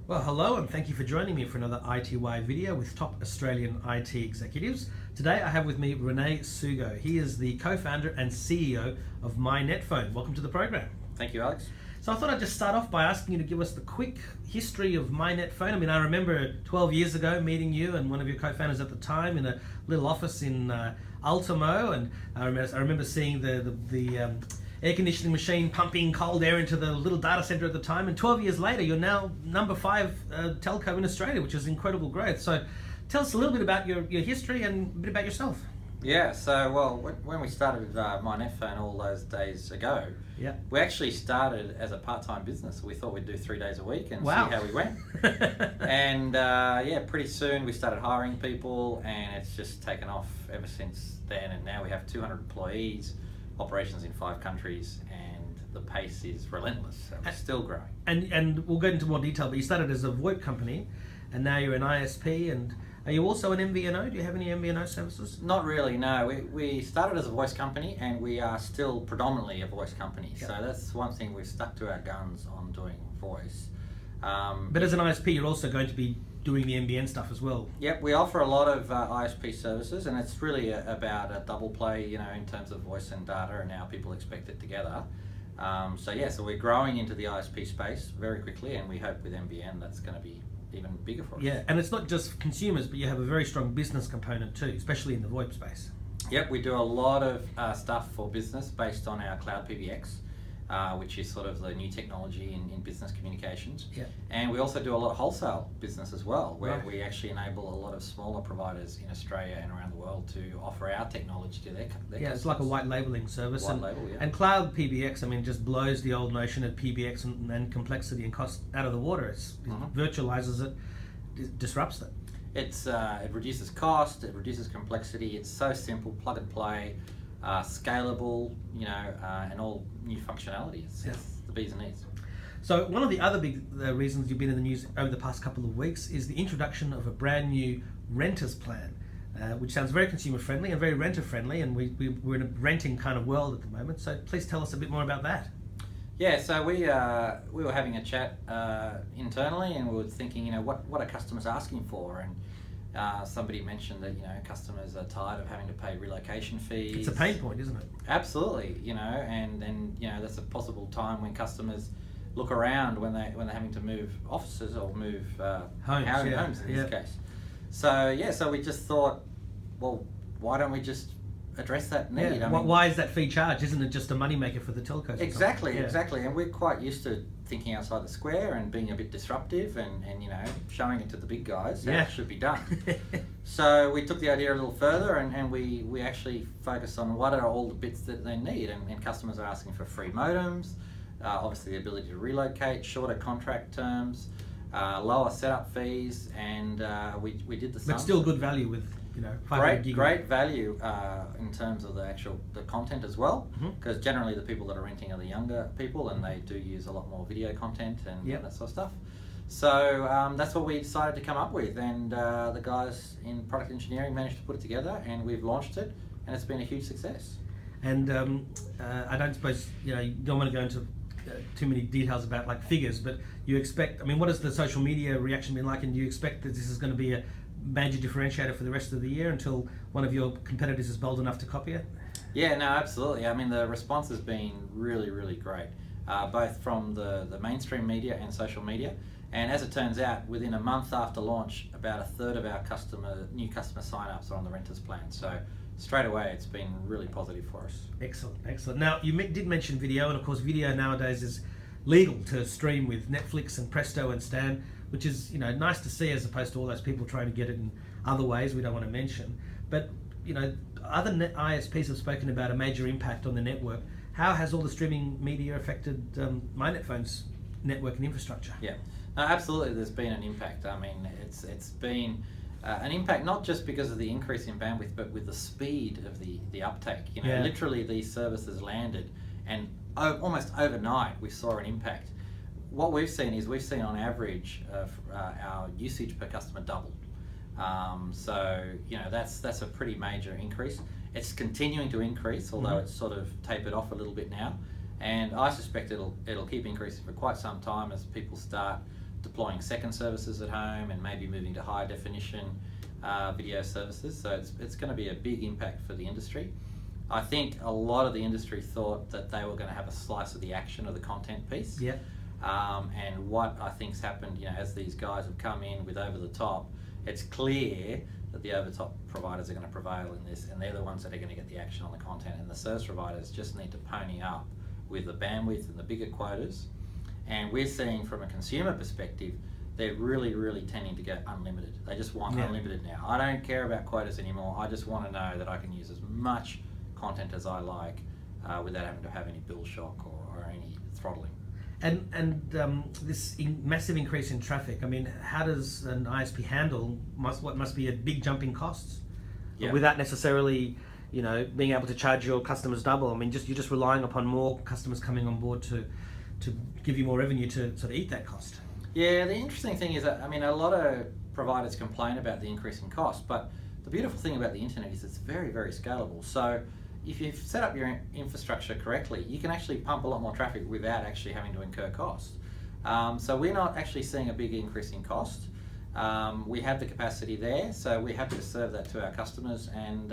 Well, hello and thank you for joining me for another iTWire video with top Australian IT executives. Today I have with me Rene Sugo. He is the co-founder and CEO of MyNetFone. Welcome to the program. Thank you, Alex. So I thought I'd just start off by asking you to give us the quick history of MyNetFone. I mean, I remember 12 years ago meeting you and one of your co-founders at the time in a little office in Ultimo, and I remember seeing the air conditioning machine pumping cold air into the little data center at the time, and 12 years later you're now number 5 telco in Australia, which is incredible growth. So tell us a little bit about your history and a bit about yourself. Yeah, so when we started MyNetFone all those days ago, we actually started as a part-time business. We thought we'd do 3 days a week and see how we went. And pretty soon we started hiring people, and it's just taken off ever since then. And now we have 200 employees, operations in 5 countries, and the pace is relentless. So we're still growing. And we'll get into more detail, but you started as a VoIP company, and now you're an ISP, and are you also an MVNO? Do you have any MVNO services? Not really, no. We started as a voice company, and we are still predominantly a voice company. So that's one thing, we've stuck to our guns on doing voice. But as an ISP, you're also going to be doing the NBN stuff as well. Yep, we offer a lot of ISP services, and it's really about a double play, in terms of voice and data, and now people expect it together. So we're growing into the ISP space very quickly, and we hope with NBN that's going to be even bigger for us. Yeah, and it's not just consumers, but you have a very strong business component too, especially in the VoIP space. Yep, we do a lot of stuff for business based on our cloud PBX, which is sort of the new technology in business communications. Yep. And we also do a lot of wholesale business as well, where we actually enable a lot of smaller providers in Australia and around the world to offer our technology to their customers. It's like a white labeling service. Label, and cloud PBX, I mean, just blows the old notion of PBX and complexity and cost out of the water. It virtualizes it, disrupts it. It reduces cost, it reduces complexity. It's so simple, plug and play, scalable, and all new functionality. It's the B's and E's. So one of the other big reasons you've been in the news over the past couple of weeks is the introduction of a brand new renters plan, which sounds very consumer friendly and very renter friendly, and we're in a renting kind of world at the moment. So please tell us a bit more about that. Yeah, so we were having a chat internally, and we were thinking, what are customers asking for? And somebody mentioned that customers are tired of having to pay relocation fees. It's a pain point, isn't it? Absolutely, and that's a possible time when customers look around when they're having to move offices or move homes in this case. So we just thought, well, why don't we just address that need? Why is that fee charged? Isn't it just a moneymaker for the telcos? Exactly. And we're quite used to thinking outside the square and being a bit disruptive and showing it to the big guys how it should be done. So we took the idea a little further, and we actually focus on what are all the bits that they need, and customers are asking for free modems, obviously the ability to relocate, shorter contract terms, lower setup fees, and we did the sums. But still good value with great value in terms of the content as well, because generally the people that are renting are the younger people, and they do use a lot more video content and that sort of stuff. So that's what we decided to come up with, and the guys in product engineering managed to put it together, and we've launched it, and it's been a huge success. And I don't suppose you don't want to go into too many details about like figures, but you expect, what has the social media reaction been like, and do you expect that this is going to be a major differentiator for the rest of the year until one of your competitors is bold enough to copy it? Yeah, no, absolutely. The response has been really, really great, both from the mainstream media and social media. And as it turns out, within a month after launch, about a third of our new customer sign-ups are on the renters plan. So straight away, it's been really positive for us. Excellent. Now, you did mention video, and of course, video nowadays is legal to stream with Netflix and Presto and Stan, which is nice to see, as opposed to all those people trying to get it in other ways we don't want to mention. But other ISPs have spoken about a major impact on the network. How has all the streaming media affected MyNetFone's network and infrastructure? Yeah, no, absolutely. There's been an impact. It's been an impact not just because of the increase in bandwidth, but with the speed of the uptake. Literally these services landed, and almost overnight we saw an impact. What we've seen on average our usage per customer double. So that's a pretty major increase. It's continuing to increase, although it's sort of tapered off a little bit now, and I suspect it'll keep increasing for quite some time as people start deploying second services at home and maybe moving to high definition video services. So it's going to be a big impact for the industry. I think a lot of the industry thought that they were going to have a slice of the action of the content piece. Yeah. And what I think's happened, as these guys have come in with over the top, it's clear that the over top providers are going to prevail in this, and they're the ones that are going to get the action on the content, and the service providers just need to pony up with the bandwidth and the bigger quotas. And we're seeing from a consumer perspective, they're really, really tending to go unlimited. They just want unlimited now. I don't care about quotas anymore. I just want to know that I can use as much content as I like without having to have any bill shock or any throttling. And this massive increase in traffic, I mean, how does an ISP handle what must be a big jump in costs without necessarily, being able to charge your customers double? I mean, you're just relying upon more customers coming on board to give you more revenue to sort of eat that cost. Yeah, the interesting thing is that, a lot of providers complain about the increase in cost, but the beautiful thing about the internet is it's very, very scalable. So if you've set up your infrastructure correctly, you can actually pump a lot more traffic without actually having to incur cost. So we're not actually seeing a big increase in cost. We have the capacity there, so we're happy to serve that to our customers and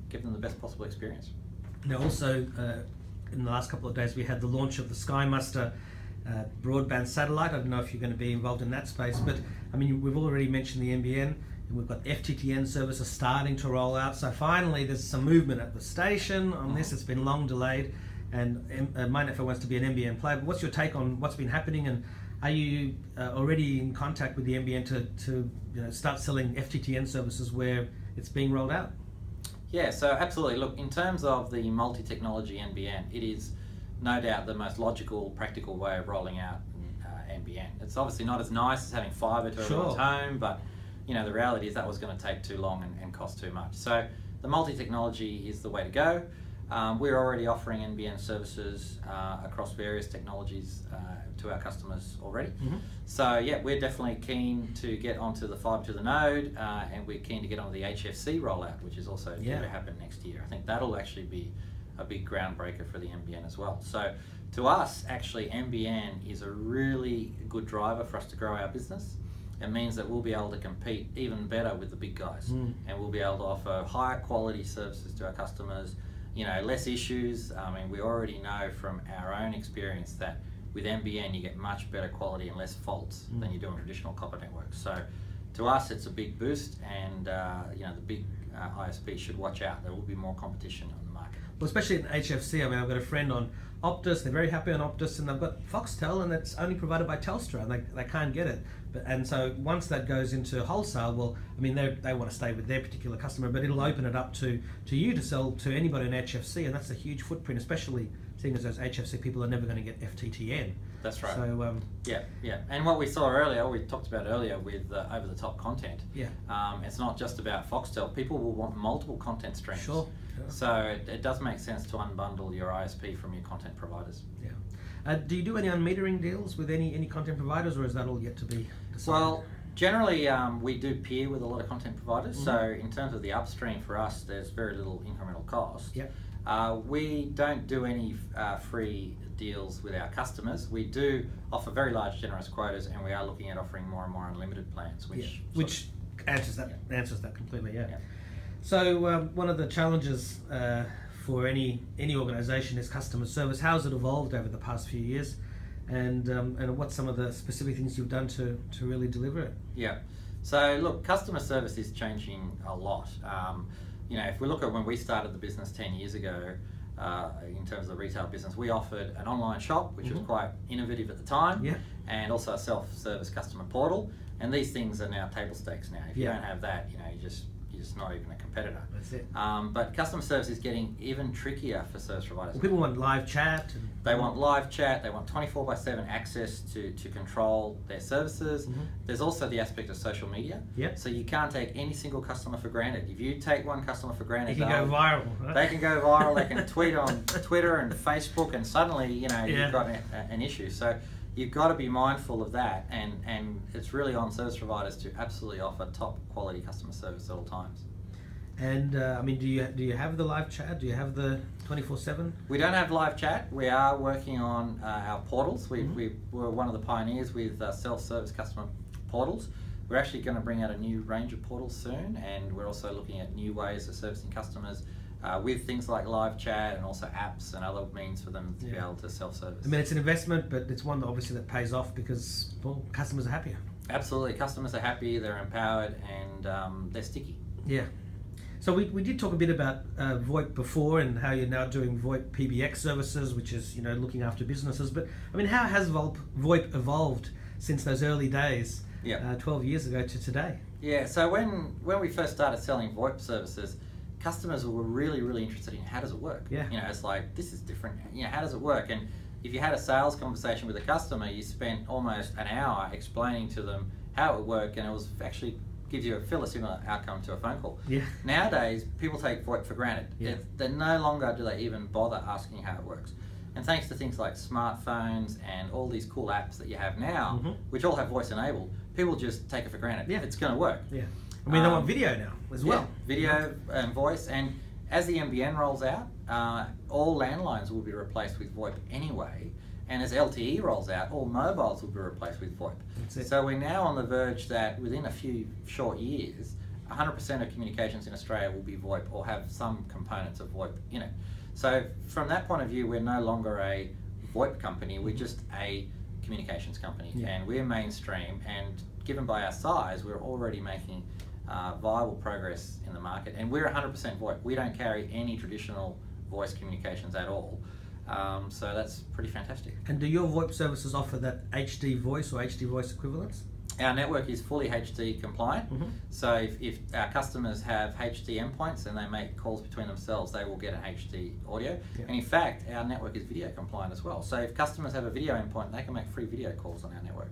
give them the best possible experience. Now also, in the last couple of days, we had the launch of the SkyMuster broadband satellite. I don't know if you're going to be involved in that space, but we've already mentioned the NBN. We've got FTTN services starting to roll out, so finally there's some movement at the station on this. It's been long delayed, and MyNetFone wants to be an NBN player. But what's your take on what's been happening, and are you already in contact with the NBN to start selling FTTN services where it's being rolled out? Yeah, so absolutely. Look, in terms of the multi-technology NBN, it is no doubt the most logical, practical way of rolling out NBN. It's obviously not as nice as having fibre to everyone's home, but the reality is that was going to take too long and cost too much. So the multi-technology is the way to go. We're already offering NBN services across various technologies to our customers already. So yeah, we're definitely keen to get onto the fibre to the node, and we're keen to get onto the HFC rollout, which is also due to happen next year. I think that'll actually be a big groundbreaker for the NBN as well. So to us, actually, NBN is a really good driver for us to grow our business. It means that we'll be able to compete even better with the big guys, and we'll be able to offer higher quality services to our customers, less issues. We already know from our own experience that with NBN you get much better quality and less faults than you do on traditional copper networks. So to us it's a big boost, and the big ISP should watch out. There will be more competition on the market. Well, especially in HFC, I've got a friend on Optus. They're very happy on Optus, and they've got Foxtel, and it's only provided by Telstra, and they can't get it. And so once that goes into wholesale, well, they want to stay with their particular customer, but it'll open it up to you to sell to anybody in HFC, and that's a huge footprint, especially seeing as those HFC people are never going to get FTTN. That's right. So yeah. And what we saw earlier, we talked about earlier with over-the-top content. Yeah. It's not just about Foxtel. People will want multiple content streams. Sure. So it does make sense to unbundle your ISP from your content providers. Yeah. Do you do any unmetering deals with any content providers, or is that all yet to be decided? Well, generally we do peer with a lot of content providers. So in terms of the upstream for us, there's very little incremental cost. Yep. We don't do any free deals with our customers. We do offer very large generous quotas, and we are looking at offering more and more unlimited plans, which answers that completely. Yeah. So one of the challenges for any organisation is customer service. How has it evolved over the past few years, and what's some of the specific things you've done to really deliver it? Yeah. So look, customer service is changing a lot. If we look at when we started the business 10 years ago, in terms of the retail business, we offered an online shop, which was quite innovative at the time, and also a self-service customer portal. And these things are now table stakes now. If you don't have that, you're just not even a competitor. That's it. But customer service is getting even trickier for service providers. Well, people want live chat. They want live chat. They want 24/7 access to control their services. There's also the aspect of social media. Yep. So you can't take any single customer for granted. If you take one customer for granted, they can go viral. Right? They can go viral. They can tweet on Twitter and Facebook, and suddenly you've got an issue. So you've got to be mindful of that, and it's really on service providers to absolutely offer top quality customer service at all times. And I mean, do you have the live chat? Do you have the 24/7? We don't have live chat. We are working on our portals. We were one of the pioneers with self-service customer portals. We're actually going to bring out a new range of portals soon, and we're also looking at new ways of servicing customers with things like live chat and also apps and other means for them to be able to self-service. I mean, it's an investment, but it's one that obviously that pays off because, well, customers are happier. Absolutely. Customers are happy, they're empowered, and they're sticky. Yeah. So we did talk a bit about VoIP before and how you're now doing VoIP PBX services, which is, looking after businesses. But I mean, how has VoIP evolved since those early days, 12 years ago to today? Yeah, so when we first started selling VoIP services, customers were really, really interested in how does it work? Yeah. It's like, this is different. How does it work? And if you had a sales conversation with a customer, you spent almost an hour explaining to them how it would work, and it was actually gives you a fairly similar outcome to a phone call. Yeah. Nowadays, people take VoIP for granted. Yeah. They no longer do they even bother asking how it works. And thanks to things like smartphones and all these cool apps that you have now, which all have voice enabled, people just take it for granted. Yeah. It's going to work. Yeah. I mean, they want video now as well. Video and voice. And as the NBN rolls out, all landlines will be replaced with VoIP anyway. And as LTE rolls out, all mobiles will be replaced with VoIP. So we're now on the verge that within a few short years, 100% of communications in Australia will be VoIP or have some components of VoIP in it. So from that point of view, we're no longer a VoIP company, we're just a communications company. And we're mainstream, and given by our size, we're already making viable progress in the market. And we're 100% VoIP. We don't carry any traditional voice communications at all. So that's pretty fantastic. And do your VoIP services offer that HD voice or HD voice equivalence? Our network is fully HD compliant. So if our customers have HD endpoints and they make calls between themselves, they will get an HD audio. And in fact, our network is video compliant as well. So if customers have a video endpoint, they can make free video calls on our network.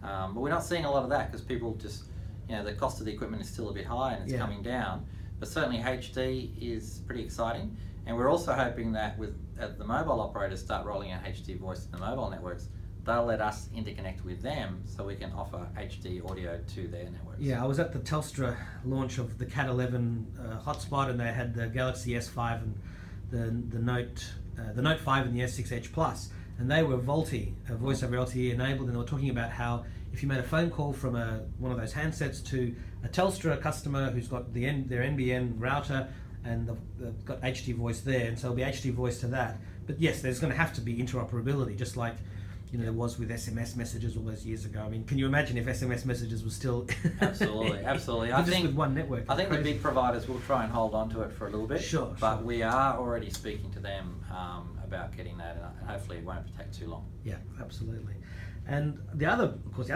But we're not seeing a lot of that because people just, the cost of the equipment is still a bit high and it's coming down. But certainly HD is pretty exciting. And we're also hoping that with the mobile operators start rolling out HD voice in the mobile networks, they'll let us interconnect with them so we can offer HD audio to their networks. Yeah, I was at the Telstra launch of the Cat 11 hotspot, and they had the Galaxy S5 and the Note 5 and the S6 Edge Plus, and they were VoLTE, voice over LTE enabled, and they were talking about how if you made a phone call from one of those handsets to a Telstra customer who's got their NBN router, and they've got HD voice there, and so it'll be HD voice to that. But yes, there's going to have to be interoperability, just like there was with SMS messages all those years ago. I mean, can you imagine if SMS messages were still... Absolutely. I think with one network. I think the big providers will try and hold on to it for a little bit. But we are already speaking to them about getting that, and hopefully it won't take too long. Yeah, absolutely. And the other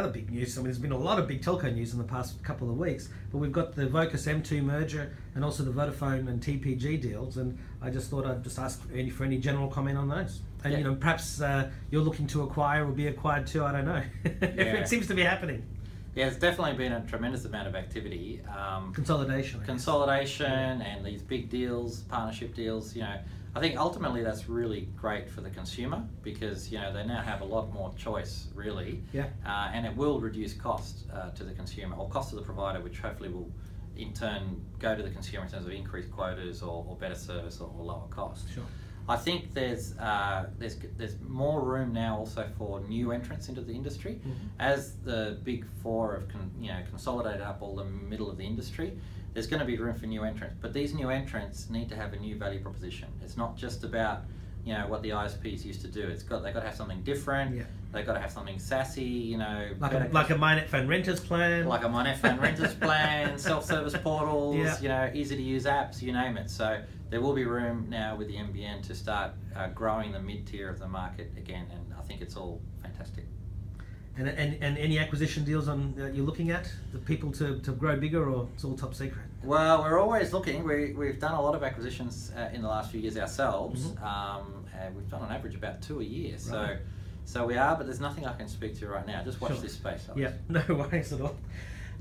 big news, I mean, there's been a lot of big telco news in the past couple of weeks, but we've got the Vocus M2 merger and also the Vodafone and TPG deals, and I just thought I'd just ask for any general comment on those. And perhaps you're looking to acquire or be acquired too, I don't know. It seems to be happening. Yeah, there's definitely been a tremendous amount of activity. Consolidation. And these big deals, partnership deals, I think ultimately that's really great for the consumer because they now have a lot more choice really, and it will reduce cost to the consumer or cost to the provider, which hopefully will in turn go to the consumer in terms of increased quotas or better service or lower cost. Sure. I think there's more room now also for new entrants into the industry, as the big four have consolidated up all the middle of the industry. There's going to be room for new entrants, but these new entrants need to have a new value proposition. It's not just about what the ISPs used to do. They've got to have something different. Yeah. They've got to have something sassy. Like a MyNetFone renters plan. Like a MyNetFone renters plan, self-service portals. Easy to use apps. You name it. So there will be room now with the NBN to start growing the mid-tier of the market again, and I think it's all fantastic. And any acquisition deals you're looking at, the people to grow bigger, or it's all top secret? Well, we're always looking. We've done a lot of acquisitions in the last few years ourselves. We've done on average about 2 a year. Right. So we are, but there's nothing I can speak to right now. Just watch this space. Yeah, no worries at all.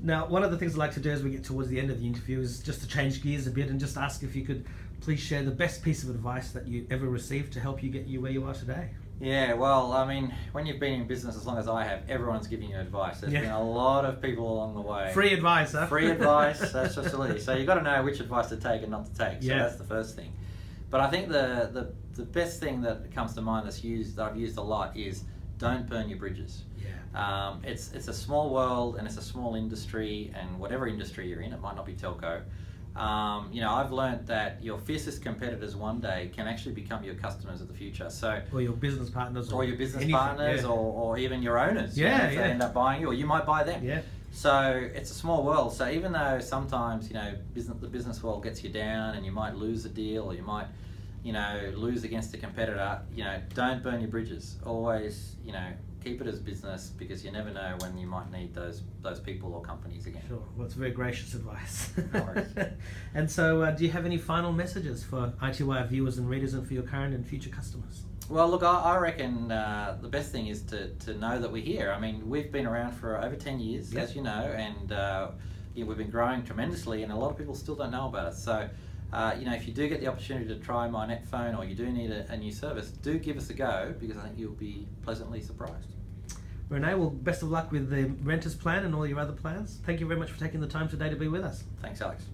Now, one of the things I'd like to do as we get towards the end of the interview is just to change gears a bit and just ask if you could please share the best piece of advice that you ever received to help you get you where you are today. Yeah, well, I mean, when you've been in business as long as I have, everyone's giving you advice. There's Yeah. been a lot of people along the way. Free advice, huh? Free advice, that's absolutely. So you've got to know which advice to take and not to take. So Yeah. that's the first thing. But I think the best thing that comes to mind that I've used a lot is don't burn your bridges. Yeah. It's a small world and it's a small industry, and whatever industry you're in, it might not be telco. I've learned that your fiercest competitors one day can actually become your customers of the future. So, Or your business partners. or your business anything, partners, yeah. or even your owners. Yeah, if they yeah. end up buying you, or you might buy them. Yeah. So it's a small world. So even though sometimes the business world gets you down, and you might lose a deal, or you might lose against a competitor, don't burn your bridges. Always keep it as business, because you never know when you might need those people or companies again. Sure. Well, it's very gracious advice. No worries. And so, do you have any final messages for iTWire viewers and readers, and for your current and future customers? Well, look, I reckon the best thing is to know that we're here. I mean, we've been around for over 10 years, Yep. as you know, and we've been growing tremendously, and a lot of people still don't know about us. So, if you do get the opportunity to try MyNetFone, or you do need a new service, do give us a go, because I think you'll be pleasantly surprised. Rene, well, best of luck with the renters plan and all your other plans. Thank you very much for taking the time today to be with us. Thanks, Alex.